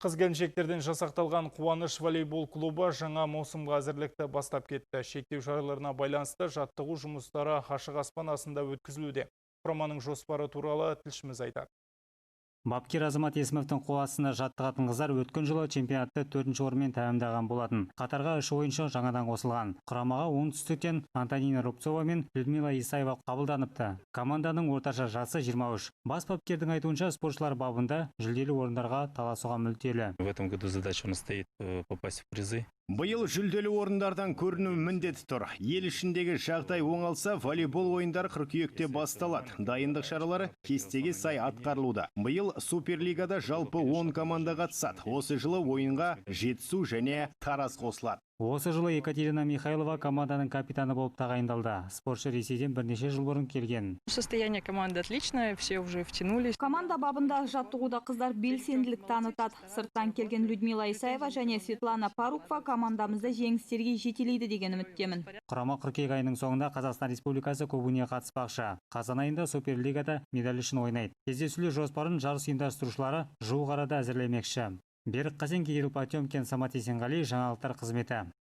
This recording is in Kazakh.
Қыз-келіншектерден жасақталған Қуаныш волейбол клубы жаңа маусымға әзірлікті бастап кетті. Шектеу шараларына байланысты жаттығу жұмыстары ашық аспан астында өткізілуде. Құраманың жоспары туралы тілшіміз айтады. Бапкер Азамат Есімовтің қол астында жаттығатын қыздар өткен жылы чемпионатты 4-ші орынмен тәмамдаған болатын. Қатарға 3 ойыншы жаңадан қосылған. Құрамаға оңтүстіктен Антонина Рубцова мен Людмила Исаева қабылданыпты. Команданың орташа жасы 23. Бас бапкердің айтуынша, спортшылар бабында жүлделі орындарға таласуға мүдделі. В этом году задача у нас стоит попасть в призы. Биыл жүлделі орындардан көріну міндеті тұр. Ел ішіндегі жағдай оңалса, волейбол ойындары қыркүйекте басталады. Дайындық шаралары кестеге сай атқарылуда. Биыл Суперлигада жалпы 10 команда қатысады. Осы жылы ойынға Жетісу және Тараз қосылады. Осы жылы Екатерина Михайлова команданың капитаны болып тағайындалды. Спортшы Ресейден бірнеше жыл бұрын келген. Состояние команды отличное, все уже втянулись. Команда бабында жаттығуда қыздар белсенділік танытады. Сырттан келген Людмила Исаева және Светлана Парукова командамызды жеңістерге жетелейді деген үміттемін. Құрама қыркүйек айының соңында Қазақстан Республикасы кубогіне қатыспақшы. Қазан айында Суперлигада медаль үшін ойнайды. Кездесулер жоспарын жарыс ұйымдастырушылары жуық арада әзірлемекші. Берік Қасен, Кирилл Потемкин, Самат Есенғали, жаңалықтар қызметі.